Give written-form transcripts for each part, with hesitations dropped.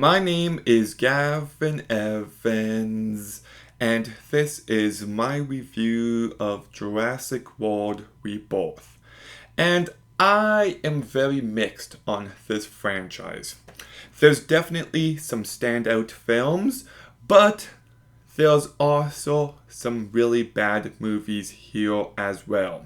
My name is Gavin Evans, and this is my review of Jurassic World Rebirth. And I am very mixed on this franchise. There's definitely some standout films, but there's also some really bad movies here as well.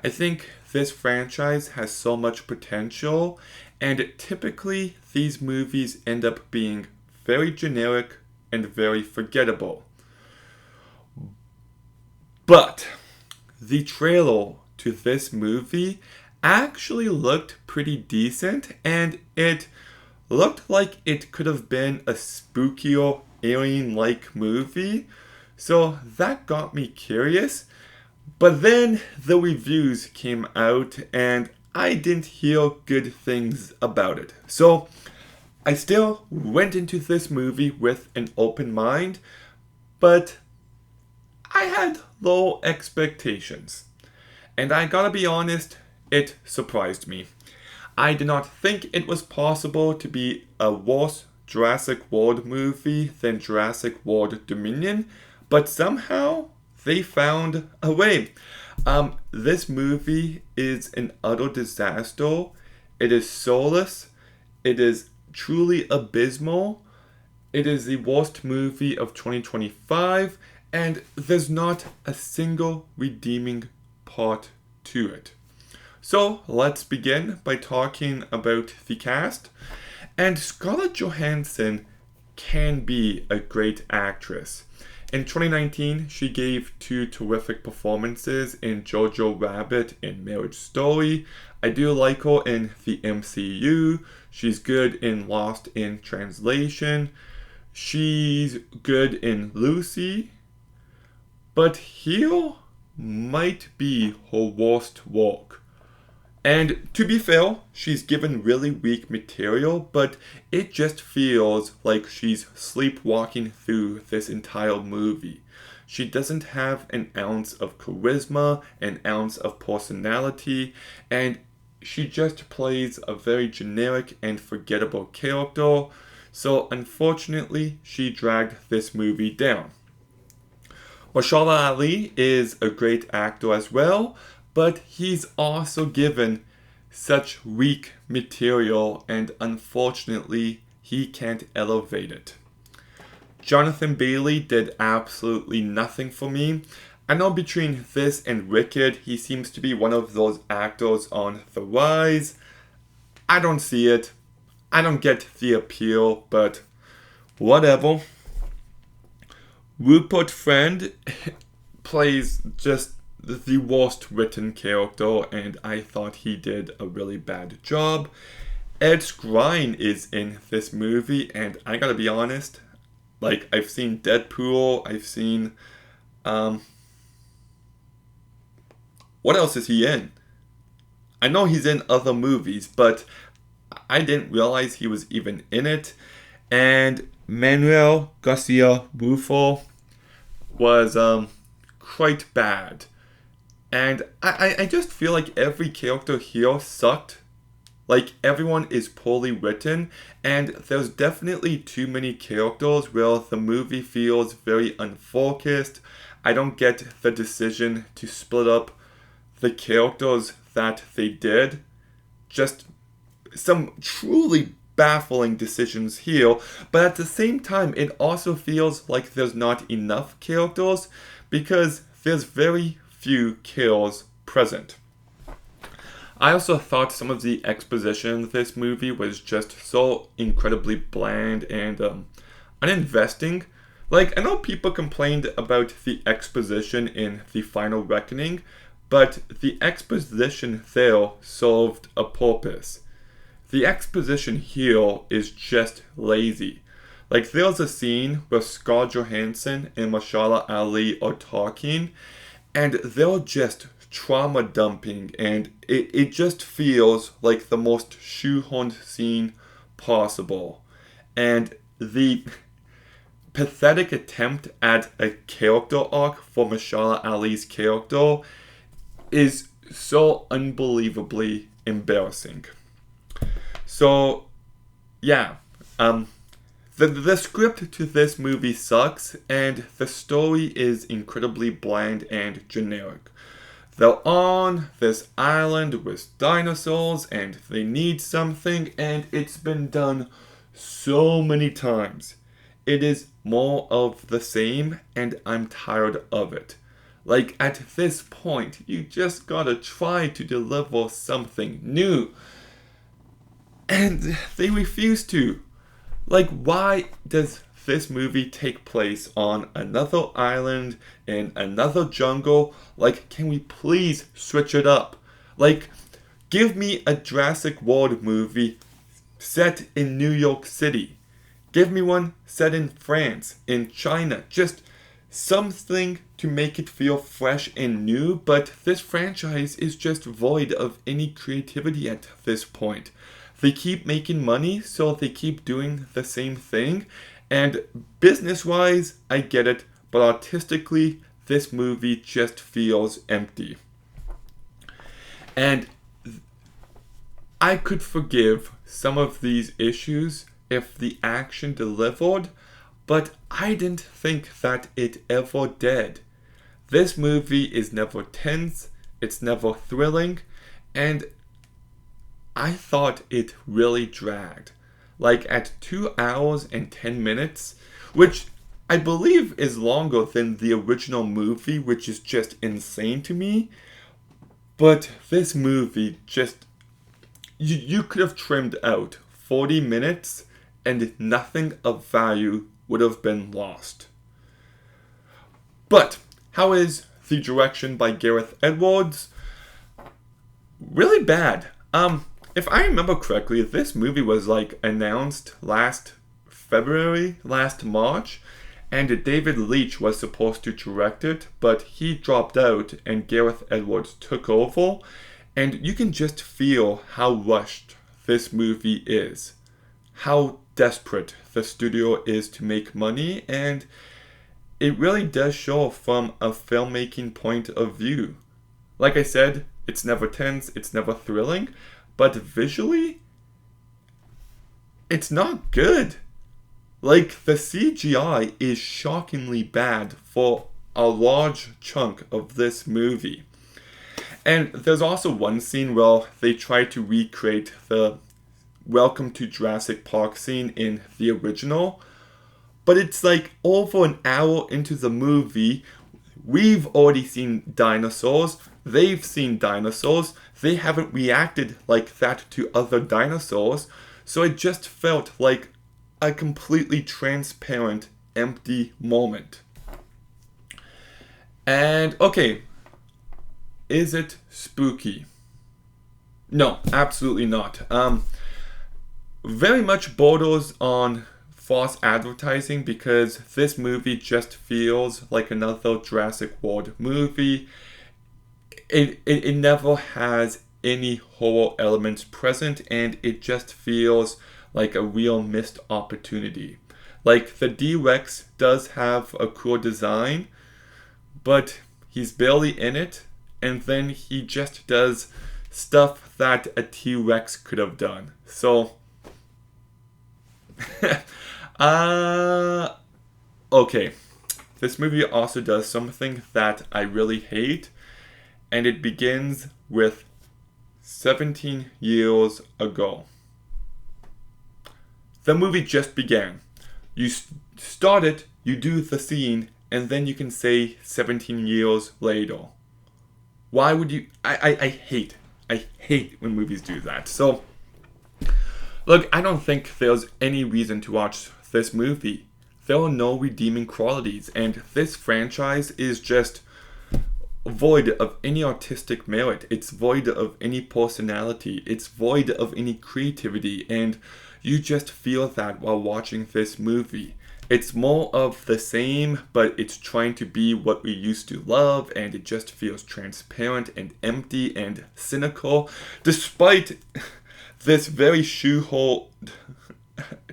I think this franchise has so much potential, and typically these movies end up being very generic and very forgettable. But the trailer to this movie actually looked pretty decent, and it looked like it could have been a spookier alien-like movie. So that got me curious. But then the reviews came out and I didn't hear good things about it. So I still went into this movie with an open mind, but I had low expectations. And I gotta be honest, it surprised me. I did not think it was possible to be a worse Jurassic World movie than Jurassic World Dominion, but somehow they found a way. This movie is an utter disaster. It is soulless. It is truly abysmal. It is the worst movie of 2025, and there's not a single redeeming part to it. So let's begin by talking about the cast. And Scarlett Johansson can be a great actress. In 2019, she gave two terrific performances in Jojo Rabbit and Marriage Story. I do like her in the MCU. She's good in Lost in Translation. She's good in Lucy. But here might be her worst work. And to be fair, she's given really weak material, but it just feels like she's sleepwalking through this entire movie. She doesn't have an ounce of charisma, an ounce of personality, and she just plays a very generic and forgettable character. So unfortunately, she dragged this movie down. Mahershala Ali is a great actor as well, but he's also given such weak material, and unfortunately, he can't elevate it. Jonathan Bailey did absolutely nothing for me. I know between this and Wicked, he seems to be one of those actors on the rise. I don't see it. I don't get the appeal, but whatever. Rupert Friend plays just the worst written character, and I thought he did a really bad job. Ed Skrein is in this movie, and I gotta be honest, like, I've seen Deadpool, I've seen, what else is he in? I know he's in other movies, but I didn't realize he was even in it. And Manuel Garcia-Rulfo was, quite bad. And I just feel like every character here sucked. Like, everyone is poorly written, and there's definitely too many characters where the movie feels very unfocused. I don't get the decision to split up the characters that they did. Just some truly baffling decisions here, but at the same time, it also feels like there's not enough characters because there's very few kills present. I also thought some of the exposition in this movie was just so incredibly bland and uninvesting. Like, I know people complained about the exposition in The Final Reckoning, but the exposition there served a purpose. The exposition here is just lazy. Like, there's a scene where Scarlett Johansson and Mahershala Ali are talking, and they're just trauma dumping, and it just feels like the most shoehorned scene possible. And the pathetic attempt at a character arc for Mahershala Ali's character is so unbelievably embarrassing. So, yeah, The script to this movie sucks, and the story is incredibly bland and generic. They're on this island with dinosaurs, and they need something, and it's been done so many times. It is more of the same, and I'm tired of it. Like, at this point, you just gotta try to deliver something new. And they refuse to. Like, why does this movie take place on another island in another jungle? Like, can we please switch it up? Like, give me a Jurassic World movie set in New York City. Give me one set in France, in China. Just something to make it feel fresh and new, but this franchise is just void of any creativity at this point. They keep making money, so they keep doing the same thing. And business-wise, I get it, but artistically, this movie just feels empty. And I could forgive some of these issues if the action delivered, but I didn't think that it ever did. This movie is never tense, it's never thrilling, and I thought it really dragged. Like at 2 hours and 10 minutes, which I believe is longer than the original movie, which is just insane to me. But this movie just, you could have trimmed out 40 minutes and nothing of value would have been lost. But how is the direction by Gareth Edwards? Really bad. If I remember correctly, this movie was like announced last March, and David Leitch was supposed to direct it, but he dropped out and Gareth Edwards took over, and you can just feel how rushed this movie is, how desperate the studio is to make money, and it really does show from a filmmaking point of view. Like I said, it's never tense, it's never thrilling, but visually, it's not good. Like, the CGI is shockingly bad for a large chunk of this movie. And there's also one scene where they try to recreate the Welcome to Jurassic Park scene in the original, but it's like over an hour into the movie, we've already seen dinosaurs, they've seen dinosaurs, they haven't reacted like that to other dinosaurs, so it just felt like a completely transparent, empty moment. And, okay, is it spooky? No, absolutely not. Very much borders on false advertising because this movie just feels like another Jurassic World movie. It never has any horror elements present, and it just feels like a real missed opportunity. Like, the D-Rex does have a cool design, but he's barely in it, and then he just does stuff that a T-Rex could have done. So, okay. This movie also does something that I really hate, and it begins with 17 years ago. The movie just began. You start it, you do the scene, and then you can say 17 years later. Why would you? I hate when movies do that. So, look, I don't think there's any reason to watch this movie. There are no redeeming qualities, and this franchise is just void of any artistic merit. It's void of any personality. It's void of any creativity, and you just feel that while watching this movie. It's more of the same, but it's trying to be what we used to love, and it just feels transparent and empty and cynical, despite this very shoehorned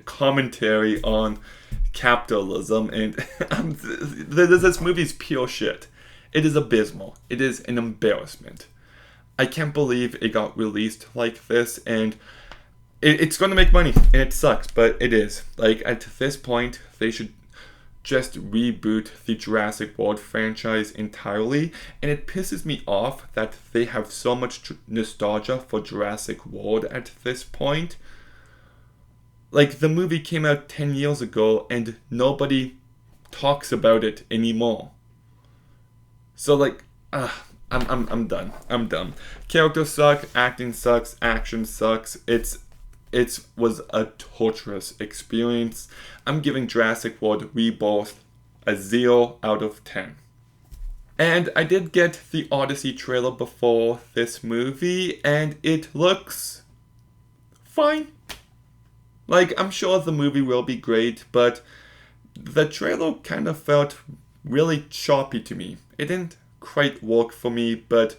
commentary on capitalism, and this movie's pure shit. It is abysmal. It is an embarrassment. I can't believe it got released like this, and it's going to make money, and it sucks, but it is. Like, at this point, they should just reboot the Jurassic World franchise entirely, and it pisses me off that they have so much nostalgia for Jurassic World at this point. Like, the movie came out 10 years ago, and nobody talks about it anymore. So, like, I'm done. I'm done. Characters suck, acting sucks, action sucks. It was a torturous experience. I'm giving Jurassic World Rebirth a 0 out of 10. And I did get the Odyssey trailer before this movie, and it looks fine. Like, I'm sure the movie will be great, but the trailer kind of felt really choppy to me. It didn't quite work for me, but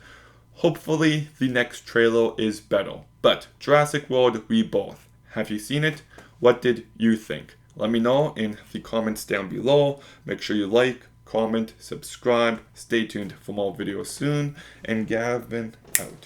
hopefully the next trailer is better. But Jurassic World Rebirth, have you seen it? What did you think? Let me know in the comments down below. Make sure you like, comment, subscribe. Stay tuned for more videos soon. And Gavin out.